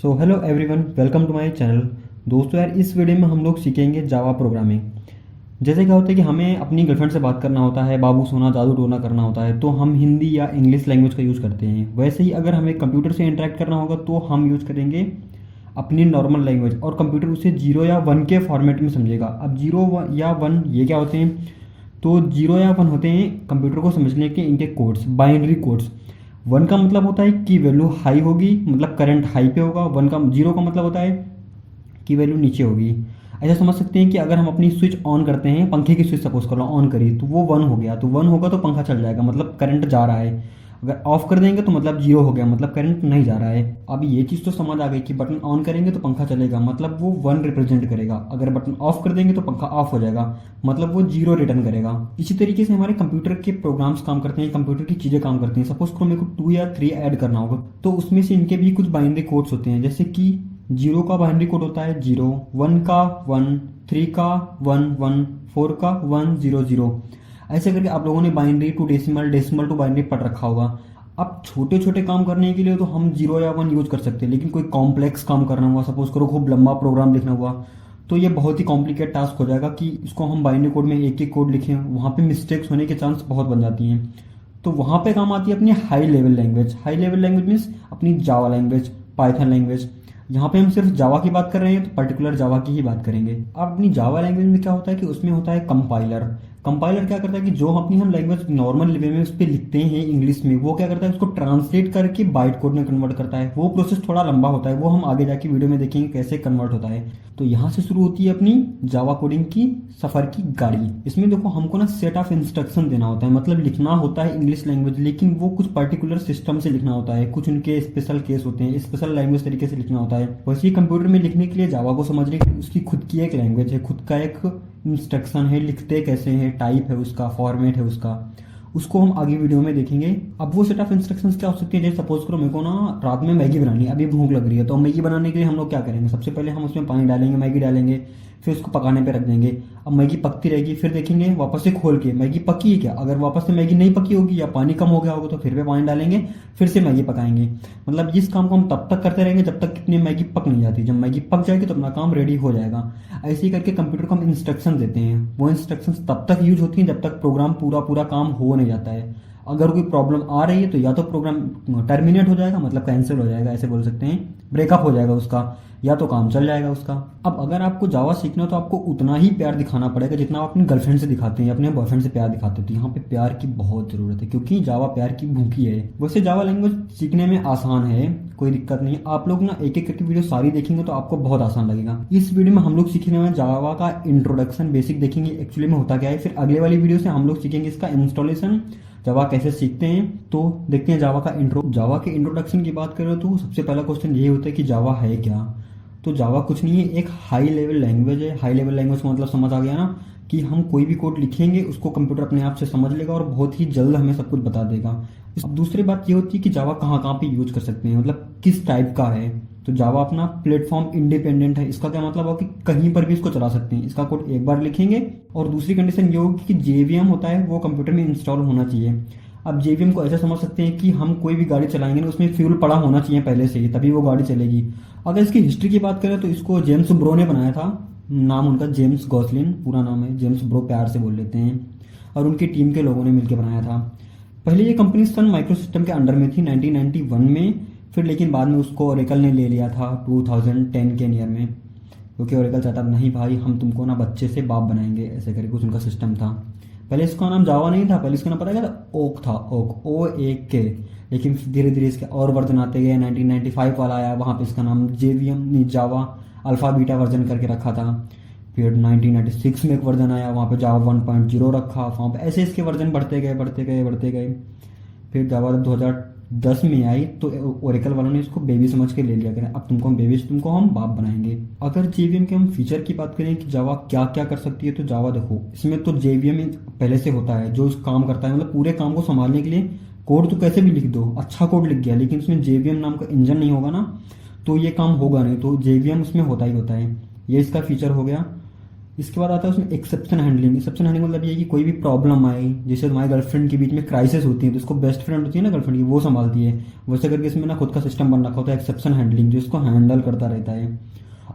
So hello everyone, welcome to my channel. दोस्तों यार, इस वीडियो में हम लोग सीखेंगे जावा प्रोग्रामिंग। जैसे क्या होता है कि हमें अपनी गर्लफ्रेंड से बात करना होता है, बाबू सोना जादू टोना करना होता है, तो हम हिंदी या इंग्लिश लैंग्वेज का यूज़ करते हैं। वैसे ही अगर हमें कंप्यूटर से इंटरेक्ट करना होगा तो हम यूज़ करेंगे अपनी नॉर्मल लैंग्वेज, और कंप्यूटर उसे जीरो या वन के फॉर्मेट में समझेगा। अब जीरो या वन ये क्या होते हैं? तो जीरो या वन होते हैं कंप्यूटर को समझने के इनके कोड्स, बाइनरी कोड्स। वन का मतलब होता है कि वैल्यू हाई होगी, मतलब करंट हाई पे होगा। वन का जीरो का मतलब होता है कि वैल्यू नीचे होगी। ऐसा समझ सकते हैं कि अगर हम अपनी स्विच ऑन करते हैं, पंखे की स्विच सपोज कर लो ऑन करी, तो वो वन हो गया, तो वन होगा तो पंखा चल जाएगा, मतलब करंट जा रहा है। अगर ऑफ कर देंगे तो मतलब जीरो हो गया, मतलब करंट नहीं जा रहा है। अब ये चीज़ तो समझ आ गई कि बटन ऑन करेंगे तो पंखा चलेगा, मतलब वो वन रिप्रेजेंट करेगा। अगर बटन ऑफ कर देंगे तो पंखा ऑफ हो जाएगा, मतलब वो जीरो रिटर्न करेगा। इसी तरीके से हमारे कंप्यूटर के प्रोग्राम्स काम करते हैं, कंप्यूटर की चीज़ें काम करती हैं। सपोज करो मेरे को टू या थ्री ऐड करना होगा, तो उसमें से इनके भी कुछ बाइनरी कोड्स होते हैं। जैसे कि जीरो का बाइनरी कोड होता है जीरो, वन का वन, थ्री का वन वन, फोर का वन जीरो जीरो। ऐसे करके आप लोगों ने binary to decimal, decimal to binary पढ़ रखा होगा। अब छोटे छोटे काम करने के लिए तो हम जीरो या वन यूज कर सकते हैं, लेकिन कोई कॉम्प्लेक्स काम करना हुआ, सपोज करो खूब लंबा प्रोग्राम लिखना हुआ, तो ये बहुत ही कॉम्प्लिकेट टास्क हो जाएगा कि इसको हम बाइनरी कोड में एक एक कोड लिखें, वहाँ पे मिस्टेक्स होने के चांस बहुत बन जाती हैं। तो वहाँ पे काम आती है अपनी high level language. High level language means अपनी जावा लैंग्वेज, पाइथन लैंग्वेज। यहाँ पे हम सिर्फ जावा की बात कर रहे हैं तो पर्टिकुलर जावा की ही बात करेंगे। अब अपनी जावा लैंग्वेज में क्या होता है कि उसमें होता है कंपाइलर। कंपाइलर क्या करता है कि जो अपनी हम लैंग्वेज नॉर्मल वे में उस पर लिखते हैं इंग्लिश में, वो क्या करता है उसको ट्रांसलेट करके बाइट कोड में कन्वर्ट करता है। वो प्रोसेस थोड़ा लंबा होता है, वो हम आगे जाके वीडियो में देखेंगे कैसे कन्वर्ट होता है। तो यहाँ से शुरू होती है अपनी जावा कोडिंग की सफ़र की गाड़ी। इसमें देखो हमको ना सेट ऑफ इंस्ट्रक्शन देना होता है, मतलब लिखना होता है इंग्लिश लैंग्वेज, लेकिन वो कुछ पर्टिकुलर सिस्टम से लिखना होता है। कुछ उनके स्पेशल केस होते हैं, स्पेशल लैंग्वेज तरीके से लिखना होता है। वैसे ही कंप्यूटर में लिखने के लिए जावा को समझने की उसकी खुद की एक लैंग्वेज है, खुद का एक इंस्ट्रक्शन है, लिखते कैसे हैं, टाइप है उसका, फॉर्मेट है उसका। उसको हम आगे वीडियो में देखेंगे। अब वो सेट ऑफ इंस्ट्रक्शंस क्या हो सकती है? जैसे सपोज करो मेरे को ना रात में मैगी बनानी है, अभी भूख लग रही है, तो मैगी बनाने के लिए हम लोग क्या करेंगे? सबसे पहले हम उसमें पानी डालेंगे, मैगी डालेंगे, फिर उसको पकाने पे रख देंगे। अब मैगी पकती रहेगी, फिर देखेंगे वापस से खोल के मैगी पकी है क्या। अगर वापस से मैगी नहीं पकी होगी या पानी कम हो गया होगा तो फिर भी पानी डालेंगे, फिर से मैगी पकाएंगे। मतलब इस काम को हम तब तक करते रहेंगे जब तक कितनी मैगी पक नहीं जाती। जब मैगी पक जाएगी तो अपना काम रेडी हो जाएगा। ऐसे ही करके कंप्यूटर को हम इंस्ट्रक्शन देते हैं। वो इंस्ट्रक्शंस तब तक यूज होती हैं जब तक प्रोग्राम पूरा पूरा काम हो नहीं जाता है। अगर कोई प्रॉब्लम आ रही है तो या तो प्रोग्राम टर्मिनेट हो जाएगा, मतलब कैंसिल हो जाएगा, ऐसे बोल सकते हैं, ब्रेकअप हो जाएगा उसका, या तो काम चल जाएगा उसका। अब अगर आपको जावा सीखना हो तो आपको उतना ही प्यार दिखाना पड़ेगा जितना आप अपनी गर्लफ्रेंड से दिखाते हैं, अपने बॉयफ्रेंड से प्यार दिखाते हैं। तो यहाँ पे प्यार की बहुत ज़रूरत है, क्योंकि जावा प्यार की भूखी है। वैसे जावा लैंग्वेज सीखने में आसान है, कोई दिक्कत नहीं है। आप लोग ना एक एक करके वीडियो सारी देखेंगे तो आपको बहुत आसान लगेगा। इस वीडियो में हम लोग सीखने में जावा का इंट्रोडक्शन बेसिक देखेंगे, एक्चुअली में होता क्या है। फिर अगले वाली वीडियो से हम लोग सीखेंगे इसका इंस्टॉलेशन, जावा कैसे सीखते हैं। तो देखते हैं जावा का इंट्रो। जावा के इंट्रोडक्शन की बात करें तो सबसे पहला क्वेश्चन यही होता है कि जावा है क्या। तो जावा कुछ नहीं है, एक हाई लेवल लैंग्वेज है। हाई लेवल लैंग्वेज का मतलब समझ आ गया ना, कि हम कोई भी कोड लिखेंगे उसको कंप्यूटर अपने आप से समझ लेगा और बहुत ही जल्द हमें सब कुछ बता देगा। अब दूसरी बात ये होती है कि जावा कहाँ कहाँ पे यूज कर सकते हैं, मतलब किस टाइप का है। तो जावा अपना प्लेटफॉर्म इंडिपेंडेंट है। इसका क्या मतलब हो कि कहीं पर भी इसको चला सकते हैं। इसका कोड एक बार लिखेंगे, और दूसरी कंडीशन ये होगी कि जेवीएम होता है वो कंप्यूटर में इंस्टॉल होना चाहिए। अब जेवीएम को ऐसे समझ सकते हैं कि हम कोई भी गाड़ी चलाएंगे ना, उसमें फ्यूल पड़ा होना चाहिए पहले से ही, तभी वो गाड़ी चलेगी। अगर इसकी हिस्ट्री की बात करें तो इसको जेम्स ब्रो ने बनाया था। नाम उनका जेम्स गॉसलिन पूरा नाम है, जेम्स ब्रो प्यार से बोल लेते हैं, और उनकी टीम के लोगों ने मिलकर बनाया था। पहले ये कंपनी सन माइक्रोसिस्टम के अंडर में थी 1991 में, फिर लेकिन बाद में उसको ओरेकल ने ले लिया था 2010 के नियर में, क्योंकि ओरेकल चाहता नहीं भाई हम तुमको ना बच्चे से बाप बनाएंगे, ऐसे करके कुछ उनका सिस्टम था। पहले इसका नाम जावा नहीं था, पहले इसका नाम पता क्या था? ओक था, ओक, O-A-K। लेकिन धीरे धीरे इसके और वर्जन आते गए। 1995 वाला आया, वहाँ पे इसका नाम जेवीएम नहीं जावा अल्फा बीटा वर्जन करके रखा था। फिर 1996 में एक वर्जन आया, वहाँ पे जावा 1.0 रखा, वहाँ पे ऐसे इसके वर्जन बढ़ते गए बढ़ते गए बढ़ते गए। फिर जावा 2010 में आई तो ओरेकल वालों ने इसको बेबी समझ के ले लिया, करें अब तुमको हम बेबी से तुमको हम बाप बनाएंगे। अगर जेवीएम के हम फीचर की बात करें कि जावा क्या क्या कर सकती है, तो जावा देखो इसमें तो जेवीएम पहले से होता है जो काम करता है, मतलब पूरे काम को संभालने के लिए। कोड तो कैसे भी लिख दो, अच्छा कोड लिख गया, लेकिन उसमें जेवीएम नाम का इंजन नहीं होगा ना, तो ये काम होगा नहीं। तो जेवीएम उसमें होता ही होता है, ये इसका फीचर हो गया। इसके बाद आता है उसमें एक्सेप्शन हैंडलिंग। एक्सेप्शन हैंडलिंग मतलब ये है कि कोई भी प्रॉब्लम आए, जैसे तुम्हारी गर्लफ्रेंड के बीच में क्राइसिस होती है तो उसको बेस्ट फ्रेंड होती है ना गर्लफ्रेंड की, वो संभालती है। वैसे करके इसमें ना खुद का सिस्टम बन रखा होता है एक्सेप्शन हैंडलिंग, जो इसको हैंडल करता रहता है।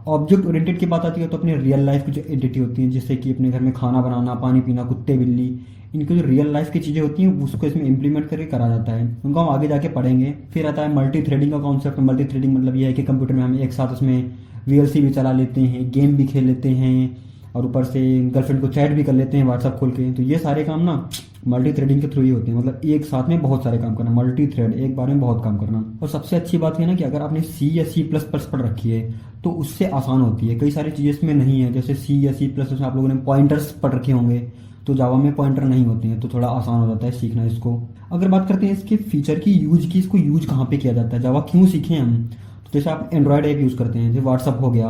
ऑब्जेक्ट ओरिएंटेड की बात आती है तो अपने रियल लाइफ की जो एंटिटी होती है, जैसे कि अपने घर में खाना बनाना, पानी पीना, कुत्ते बिल्ली, इनकी जो रियल लाइफ की चीज़ें होती हैं उसको इसमें इंप्लीमेंट करके करा जाता है। उनको हम आगे जाके पढ़ेंगे। फिर आता है मल्टी थ्रेडिंग का कॉन्सेप्ट। मल्टी थ्रेडिंग मतलब ये है कि कंप्यूटर में हम एक साथ उसमें वीएलसी भी चला लेते हैं, गेम भी खेल लेते हैं, और ऊपर से गर्लफ्रेंड को चैट भी कर लेते हैं व्हाट्सअप खोल के। तो ये सारे काम ना मल्टी थ्रेडिंग के थ्रू ही होते हैं, मतलब एक साथ में बहुत सारे काम करना, मल्टी थ्रेड, एक बार में बहुत काम करना। और सबसे अच्छी बात है ना कि अगर आपने सी या सी प्लस प्लस पढ़ रखी है तो उससे आसान होती है। कई सारी चीज़ें इसमें नहीं है, जैसे सी या सी प्लस आप लोगों ने पॉइंटर्स पढ़ रखे होंगे, तो जावा में पॉइंटर नहीं होते हैं, तो थोड़ा आसान हो जाता है सीखना इसको। अगर बात करते हैं इसके फीचर की, यूज की, इसको यूज कहाँ पे किया जाता है, जावा क्यों सीखें हम। तो जैसे आप एंड्रॉयड ऐप यूज़ करते हैं, जैसे व्हाट्सअप हो गया,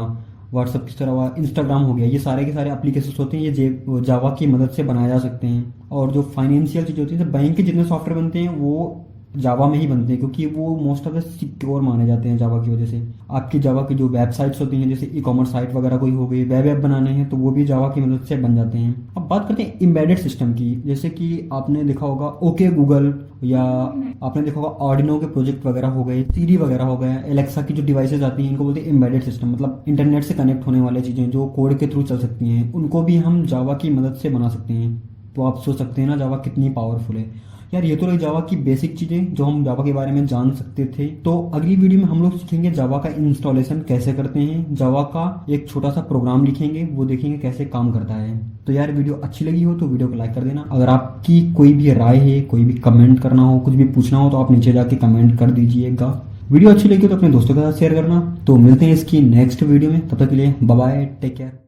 व्हाट्सअप की तरह हुआ, इंस्टाग्राम हो गया, ये सारे के सारे एप्लीकेशन होते हैं, ये जावा की मदद से बनाए जा सकते हैं। और जो फाइनेंशियल चीज़ होती है, तो बैंक के जितने सॉफ्टवेयर बनते हैं वो जावा में ही बनते हैं, क्योंकि वो मोस्ट ऑफ द सिक्योर माने जाते हैं जावा की वजह से। आपकी जावा की जो वेबसाइट्स होती हैं, जैसे ई कॉमर्स साइट वगैरह कोई हो गई, वेब ऐप बनाने हैं, तो वो भी जावा की मदद से बन जाते हैं। अब बात करते हैं एम्बेडेड सिस्टम की, जैसे कि आपने देखा होगा ओके गूगल, या आपने देखा होगा आर्डिनो के प्रोजेक्ट वगैरह हो गए, सीरी वगैरह हो गए, एलेक्सा की जो डिवाइसेज आती हैं, इनको बोलते हैं एम्बेडेड सिस्टम। मतलब इंटरनेट से कनेक्ट होने वाली चीज़ें जो कोड के थ्रू चल सकती हैं, उनको भी हम जावा की मदद से बना सकते हैं। तो आप सोच सकते हैं ना जावा कितनी पावरफुल है यार। ये तो रही जावा की बेसिक चीज़ें जो हम जावा के बारे में जान सकते थे। तो अगली वीडियो में हम लोग सीखेंगे जावा का इंस्टॉलेशन कैसे करते हैं, जावा का एक छोटा सा प्रोग्राम लिखेंगे, वो देखेंगे कैसे काम करता है। तो यार वीडियो अच्छी लगी हो तो वीडियो को लाइक कर देना। अगर आपकी कोई भी राय है, कोई भी कमेंट करना हो, कुछ भी पूछना हो, तो आप नीचे जाके कमेंट कर दीजिएगा। वीडियो अच्छी लगी हो तो अपने दोस्तों के साथ शेयर करना। तो मिलते हैं इसकी नेक्स्ट वीडियो में, तब तक के लिए बाय बाय, टेक केयर।